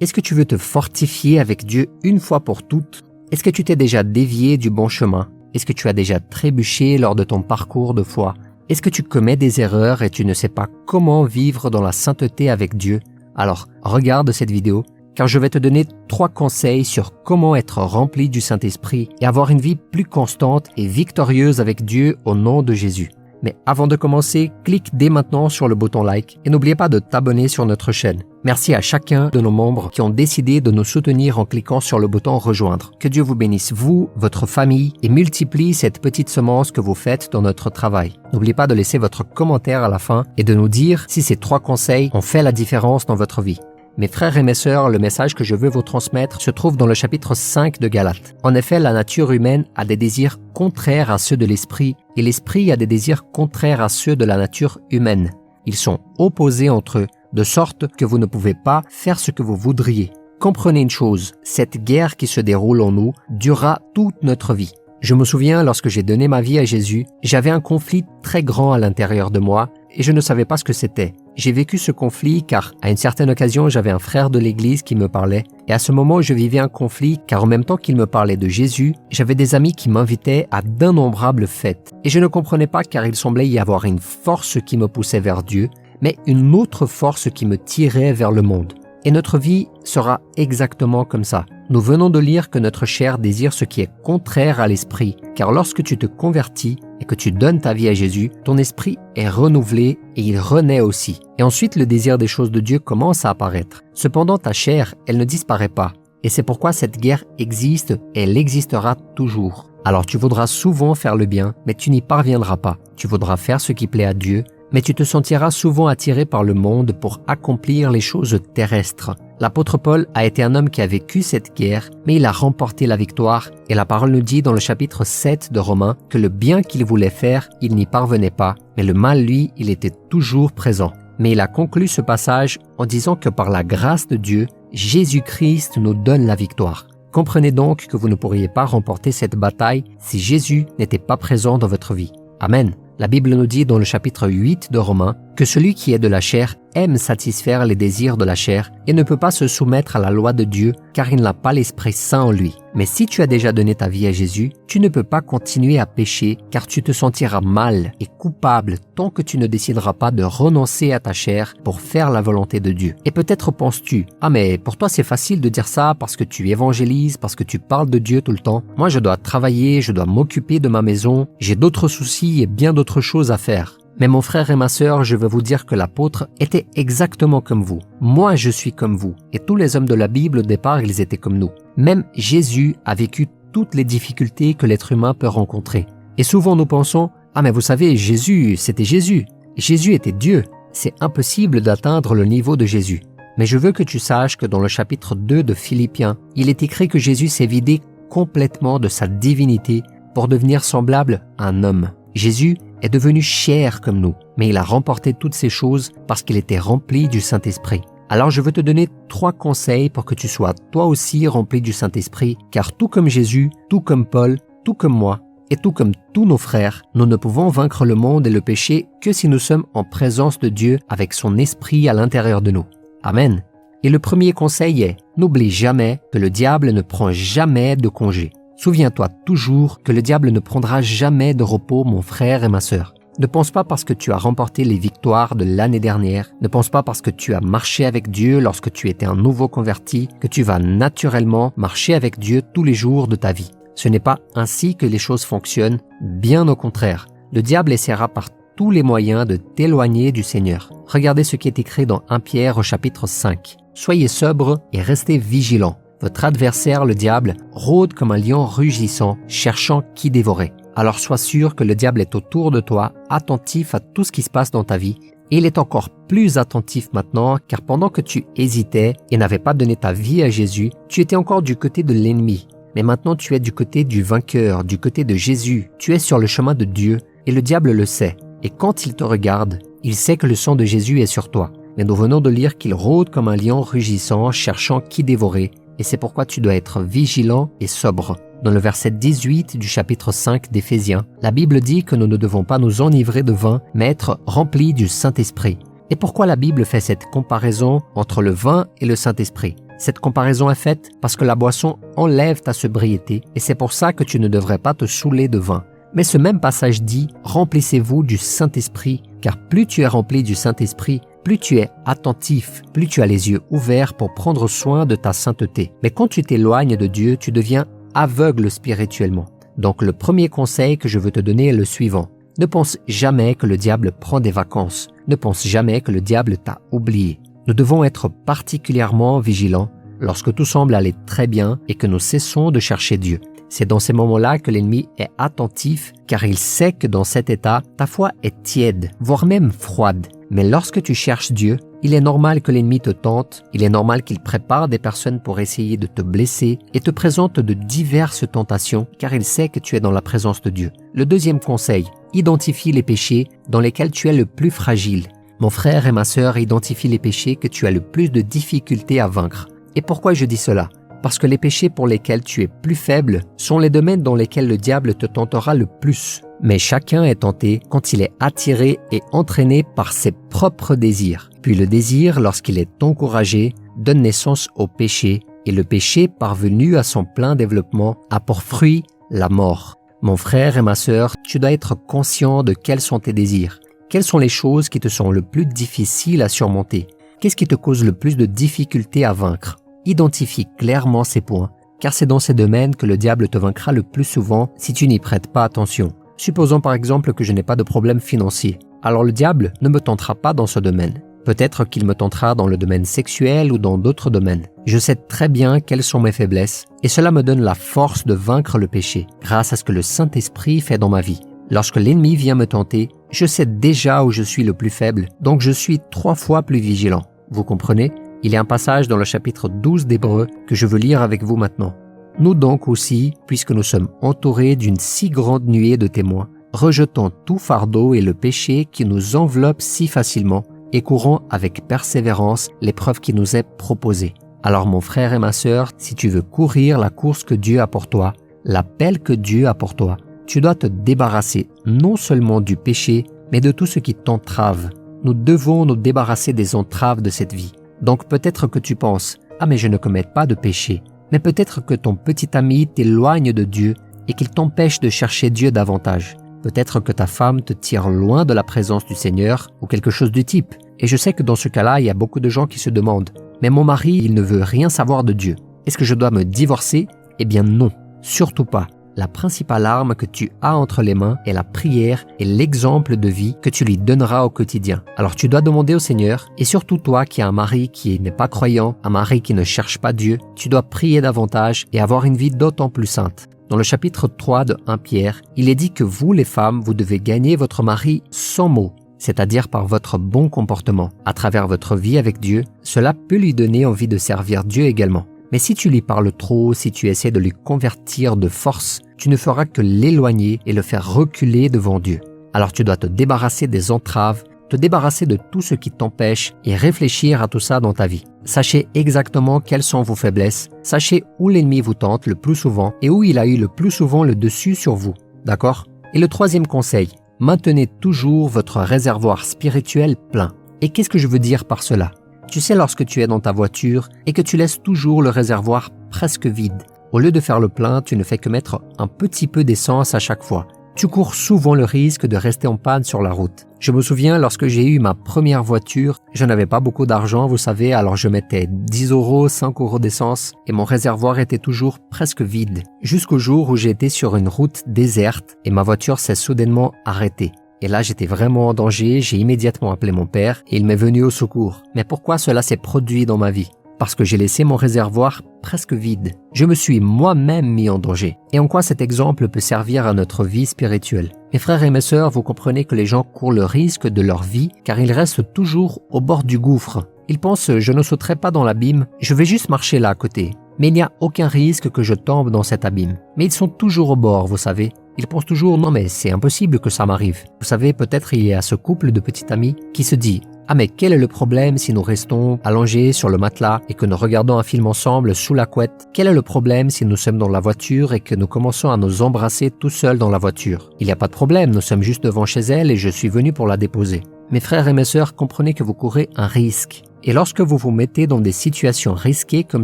Est-ce que tu veux te fortifier avec Dieu une fois pour toutes? Est-ce que tu t'es déjà dévié du bon chemin? Est-ce que tu as déjà trébuché lors de ton parcours de foi? Est-ce que tu commets des erreurs et tu ne sais pas comment vivre dans la sainteté avec Dieu? Alors, regarde cette vidéo, car je vais te donner 3 conseils sur comment être rempli du Saint-Esprit et avoir une vie plus constante et victorieuse avec Dieu au nom de Jésus. Mais avant de commencer, clique dès maintenant sur le bouton like et n'oubliez pas de t'abonner sur notre chaîne. Merci à chacun de nos membres qui ont décidé de nous soutenir en cliquant sur le bouton rejoindre. Que Dieu vous bénisse, vous, votre famille, et multiplie cette petite semence que vous faites dans notre travail. N'oubliez pas de laisser votre commentaire à la fin et de nous dire si ces 3 conseils ont fait la différence dans votre vie. Mes frères et mes sœurs, le message que je veux vous transmettre se trouve dans le chapitre 5 de Galates. En effet, la nature humaine a des désirs contraires à ceux de l'esprit et l'esprit a des désirs contraires à ceux de la nature humaine. Ils sont opposés entre eux, de sorte que vous ne pouvez pas faire ce que vous voudriez. Comprenez une chose, cette guerre qui se déroule en nous durera toute notre vie. Je me souviens, lorsque j'ai donné ma vie à Jésus, j'avais un conflit très grand à l'intérieur de moi et je ne savais pas ce que c'était. J'ai vécu ce conflit car, à une certaine occasion, j'avais un frère de l'église qui me parlait et à ce moment, je vivais un conflit car en même temps qu'il me parlait de Jésus, j'avais des amis qui m'invitaient à d'innombrables fêtes. Et je ne comprenais pas car il semblait y avoir une force qui me poussait vers Dieu, mais une autre force qui me tirait vers le monde. Et notre vie sera exactement comme ça. Nous venons de lire que notre chair désire ce qui est contraire à l'esprit, car lorsque tu te convertis et que tu donnes ta vie à Jésus, ton esprit est renouvelé et il renaît aussi. Et ensuite, le désir des choses de Dieu commence à apparaître. Cependant, ta chair, elle ne disparaît pas. Et c'est pourquoi cette guerre existe et elle existera toujours. Alors tu voudras souvent faire le bien, mais tu n'y parviendras pas. Tu voudras faire ce qui plaît à Dieu, mais tu te sentiras souvent attiré par le monde pour accomplir les choses terrestres. L'apôtre Paul a été un homme qui a vécu cette guerre, mais il a remporté la victoire et la parole nous dit dans le chapitre 7 de Romains que le bien qu'il voulait faire, il n'y parvenait pas, mais le mal, lui, il était toujours présent. Mais il a conclu ce passage en disant que par la grâce de Dieu, Jésus-Christ nous donne la victoire. Comprenez donc que vous ne pourriez pas remporter cette bataille si Jésus n'était pas présent dans votre vie. Amen. La Bible nous dit dans le chapitre 8 de Romains que celui qui est de la chair aime satisfaire les désirs de la chair et ne peut pas se soumettre à la loi de Dieu car il n'a pas l'Esprit Saint en lui. Mais si tu as déjà donné ta vie à Jésus, tu ne peux pas continuer à pécher car tu te sentiras mal et coupable tant que tu ne décideras pas de renoncer à ta chair pour faire la volonté de Dieu. Et peut-être penses-tu, « Ah mais pour toi c'est facile de dire ça parce que tu évangélises, parce que tu parles de Dieu tout le temps. Moi je dois travailler, je dois m'occuper de ma maison, j'ai d'autres soucis et bien d'autres choses à faire. » Mais mon frère et ma sœur, je veux vous dire que l'apôtre était exactement comme vous. Moi, je suis comme vous. Et tous les hommes de la Bible, au départ, ils étaient comme nous. Même Jésus a vécu toutes les difficultés que l'être humain peut rencontrer. Et souvent, nous pensons, « Ah, mais vous savez, Jésus, c'était Jésus. Jésus était Dieu. C'est impossible d'atteindre le niveau de Jésus. » Mais je veux que tu saches que dans le chapitre 2 de Philippiens, il est écrit que Jésus s'est vidé complètement de sa divinité pour devenir semblable à un homme. Jésus est devenu chair comme nous, mais il a remporté toutes ces choses parce qu'il était rempli du Saint-Esprit. Alors je veux te donner 3 conseils pour que tu sois toi aussi rempli du Saint-Esprit, car tout comme Jésus, tout comme Paul, tout comme moi, et tout comme tous nos frères, nous ne pouvons vaincre le monde et le péché que si nous sommes en présence de Dieu avec son Esprit à l'intérieur de nous. Amen. Et le premier conseil est, n'oublie jamais que le diable ne prend jamais de congé. Souviens-toi toujours que le diable ne prendra jamais de repos, mon frère et ma sœur. Ne pense pas parce que tu as remporté les victoires de l'année dernière, ne pense pas parce que tu as marché avec Dieu lorsque tu étais un nouveau converti, que tu vas naturellement marcher avec Dieu tous les jours de ta vie. Ce n'est pas ainsi que les choses fonctionnent, bien au contraire. Le diable essaiera par tous les moyens de t'éloigner du Seigneur. Regardez ce qui est écrit dans 1 Pierre au chapitre 5. Soyez sobres et restez vigilants. Votre adversaire, le diable, rôde comme un lion rugissant, cherchant qui dévorer. Alors sois sûr que le diable est autour de toi, attentif à tout ce qui se passe dans ta vie. Et il est encore plus attentif maintenant, car pendant que tu hésitais et n'avais pas donné ta vie à Jésus, tu étais encore du côté de l'ennemi. Mais maintenant tu es du côté du vainqueur, du côté de Jésus. Tu es sur le chemin de Dieu, et le diable le sait. Et quand il te regarde, il sait que le sang de Jésus est sur toi. Mais nous venons de lire qu'il rôde comme un lion rugissant, cherchant qui dévorer. Et c'est pourquoi tu dois être vigilant et sobre. Dans le verset 18 du chapitre 5 d'Éphésiens, la Bible dit que nous ne devons pas nous enivrer de vin, mais être remplis du Saint-Esprit. Et pourquoi la Bible fait cette comparaison entre le vin et le Saint-Esprit? Cette comparaison est faite parce que la boisson enlève ta sobriété et c'est pour ça que tu ne devrais pas te saouler de vin. Mais ce même passage dit « Remplissez-vous du Saint-Esprit » car plus tu es rempli du Saint-Esprit, plus tu es attentif, plus tu as les yeux ouverts pour prendre soin de ta sainteté. Mais quand tu t'éloignes de Dieu, tu deviens aveugle spirituellement. Donc le premier conseil que je veux te donner est le suivant. Ne pense jamais que le diable prend des vacances. Ne pense jamais que le diable t'a oublié. Nous devons être particulièrement vigilants lorsque tout semble aller très bien et que nous cessons de chercher Dieu. C'est dans ces moments-là que l'ennemi est attentif car il sait que dans cet état, ta foi est tiède, voire même froide. Mais lorsque tu cherches Dieu, il est normal que l'ennemi te tente, il est normal qu'il prépare des personnes pour essayer de te blesser et te présente de diverses tentations car il sait que tu es dans la présence de Dieu. Le deuxième conseil, identifie les péchés dans lesquels tu es le plus fragile. Mon frère et ma sœur, identifie les péchés que tu as le plus de difficultés à vaincre. Et pourquoi je dis cela ? Parce que les péchés pour lesquels tu es plus faible sont les domaines dans lesquels le diable te tentera le plus. Mais chacun est tenté quand il est attiré et entraîné par ses propres désirs. Puis le désir, lorsqu'il est encouragé, donne naissance au péché, et le péché, parvenu à son plein développement, a pour fruit la mort. Mon frère et ma sœur, tu dois être conscient de quels sont tes désirs. Quelles sont les choses qui te sont le plus difficiles à surmonter? Qu'est-ce qui te cause le plus de difficultés à vaincre? Identifie clairement ces points, car c'est dans ces domaines que le diable te vaincra le plus souvent si tu n'y prêtes pas attention. Supposons par exemple que je n'ai pas de problème financier. Alors le diable ne me tentera pas dans ce domaine. Peut-être qu'il me tentera dans le domaine sexuel ou dans d'autres domaines. Je sais très bien quelles sont mes faiblesses et cela me donne la force de vaincre le péché grâce à ce que le Saint-Esprit fait dans ma vie. Lorsque l'ennemi vient me tenter, je sais déjà où je suis le plus faible, donc je suis 3 fois plus vigilant. Vous comprenez? Il y a un passage dans le chapitre 12 d'Hébreux que je veux lire avec vous maintenant. Nous donc aussi, puisque nous sommes entourés d'une si grande nuée de témoins, rejetons tout fardeau et le péché qui nous enveloppe si facilement et courons avec persévérance l'épreuve qui nous est proposée. Alors mon frère et ma sœur, si tu veux courir la course que Dieu a pour toi, l'appel que Dieu a pour toi, tu dois te débarrasser non seulement du péché, mais de tout ce qui t'entrave. Nous devons nous débarrasser des entraves de cette vie. Donc peut-être que tu penses « Ah mais je ne commets pas de péché ». Mais peut-être que ton petit ami t'éloigne de Dieu et qu'il t'empêche de chercher Dieu davantage. Peut-être que ta femme te tire loin de la présence du Seigneur ou quelque chose du type. Et je sais que dans ce cas-là, il y a beaucoup de gens qui se demandent « Mais mon mari, il ne veut rien savoir de Dieu. Est-ce que je dois me divorcer ?» Eh bien non, surtout pas. La principale arme que tu as entre les mains est la prière et l'exemple de vie que tu lui donneras au quotidien. Alors tu dois demander au Seigneur, et surtout toi qui as un mari qui n'est pas croyant, un mari qui ne cherche pas Dieu, tu dois prier davantage et avoir une vie d'autant plus sainte. Dans le chapitre 3 de 1 Pierre, il est dit que vous les femmes, vous devez gagner votre mari sans mots, c'est-à-dire par votre bon comportement. À travers votre vie avec Dieu, cela peut lui donner envie de servir Dieu également. Mais si tu lui parles trop, si tu essaies de lui convertir de force, tu ne feras que l'éloigner et le faire reculer devant Dieu. Alors tu dois te débarrasser des entraves, te débarrasser de tout ce qui t'empêche et réfléchir à tout ça dans ta vie. Sachez exactement quelles sont vos faiblesses, sachez où l'ennemi vous tente le plus souvent et où il a eu le plus souvent le dessus sur vous. D'accord? Et le troisième conseil, maintenez toujours votre réservoir spirituel plein. Et qu'est-ce que je veux dire par cela? Tu sais, lorsque tu es dans ta voiture et que tu laisses toujours le réservoir presque vide, au lieu de faire le plein, tu ne fais que mettre un petit peu d'essence à chaque fois. Tu cours souvent le risque de rester en panne sur la route. Je me souviens, lorsque j'ai eu ma première voiture, je n'avais pas beaucoup d'argent, vous savez, alors je mettais 10 €, 5 € d'essence et mon réservoir était toujours presque vide. Jusqu'au jour où j'étais sur une route déserte et ma voiture s'est soudainement arrêtée. Et là, j'étais vraiment en danger, j'ai immédiatement appelé mon père et il m'est venu au secours. Mais pourquoi cela s'est produit dans ma vie? Parce que j'ai laissé mon réservoir presque vide. Je me suis moi-même mis en danger. Et en quoi cet exemple peut servir à notre vie spirituelle? Mes frères et mes sœurs, vous comprenez que les gens courent le risque de leur vie car ils restent toujours au bord du gouffre. Ils pensent « je ne sauterai pas dans l'abîme, je vais juste marcher là à côté ». Mais il n'y a aucun risque que je tombe dans cet abîme. Mais ils sont toujours au bord, vous savez. Ils pensent toujours « non mais c'est impossible que ça m'arrive ». Vous savez, peut-être il y a ce couple de petits amis qui se dit « ah mais quel est le problème si nous restons allongés sur le matelas et que nous regardons un film ensemble sous la couette? Quel est le problème si nous sommes dans la voiture et que nous commençons à nous embrasser tout seuls dans la voiture? Il n'y a pas de problème, nous sommes juste devant chez elle et je suis venu pour la déposer. » Mes frères et mes sœurs, comprenez que vous courez un risque. Et lorsque vous vous mettez dans des situations risquées comme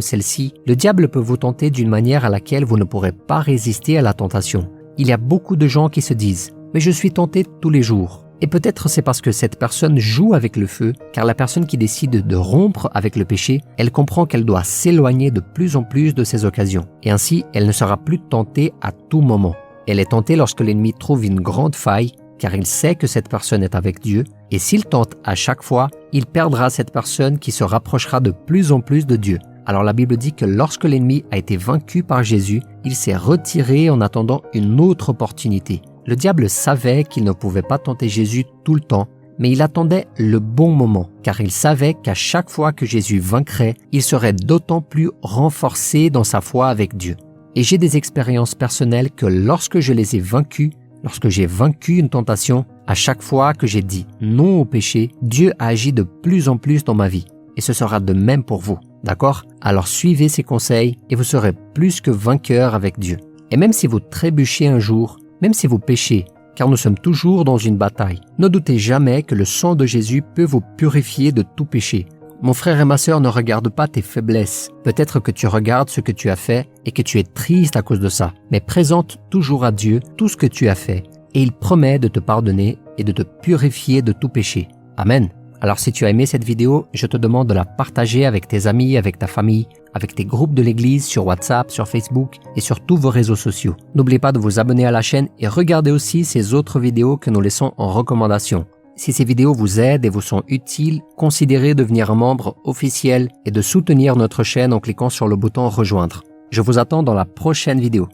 celle-ci, le diable peut vous tenter d'une manière à laquelle vous ne pourrez pas résister à la tentation. Il y a beaucoup de gens qui se disent « mais je suis tenté tous les jours ». Et peut-être c'est parce que cette personne joue avec le feu, car la personne qui décide de rompre avec le péché, elle comprend qu'elle doit s'éloigner de plus en plus de ces occasions. Et ainsi, elle ne sera plus tentée à tout moment. Elle est tentée lorsque l'ennemi trouve une grande faille, car il sait que cette personne est avec Dieu, et s'il tente à chaque fois, il perdra cette personne qui se rapprochera de plus en plus de Dieu. Alors la Bible dit que lorsque l'ennemi a été vaincu par Jésus, il s'est retiré en attendant une autre opportunité. Le diable savait qu'il ne pouvait pas tenter Jésus tout le temps, mais il attendait le bon moment, car il savait qu'à chaque fois que Jésus vaincrait, il serait d'autant plus renforcé dans sa foi avec Dieu. Et j'ai des expériences personnelles que lorsque je les ai vaincus, lorsque j'ai vaincu une tentation, à chaque fois que j'ai dit non au péché, Dieu a agi de plus en plus dans ma vie. Et ce sera de même pour vous, d'accord? Alors suivez ces conseils et vous serez plus que vainqueur avec Dieu. Et même si vous trébuchez un jour, même si vous péchez, car nous sommes toujours dans une bataille, ne doutez jamais que le sang de Jésus peut vous purifier de tout péché. Mon frère et ma sœur, ne regarde pas tes faiblesses. Peut-être que tu regardes ce que tu as fait et que tu es triste à cause de ça. Mais présente toujours à Dieu tout ce que tu as fait et il promet de te pardonner et de te purifier de tout péché. Amen. Alors si tu as aimé cette vidéo, je te demande de la partager avec tes amis, avec ta famille, avec tes groupes de l'église, sur WhatsApp, sur Facebook et sur tous vos réseaux sociaux. N'oubliez pas de vous abonner à la chaîne et regardez aussi ces autres vidéos que nous laissons en recommandation. Si ces vidéos vous aident et vous sont utiles, considérez devenir un membre officiel et de soutenir notre chaîne en cliquant sur le bouton « Rejoindre ». Je vous attends dans la prochaine vidéo.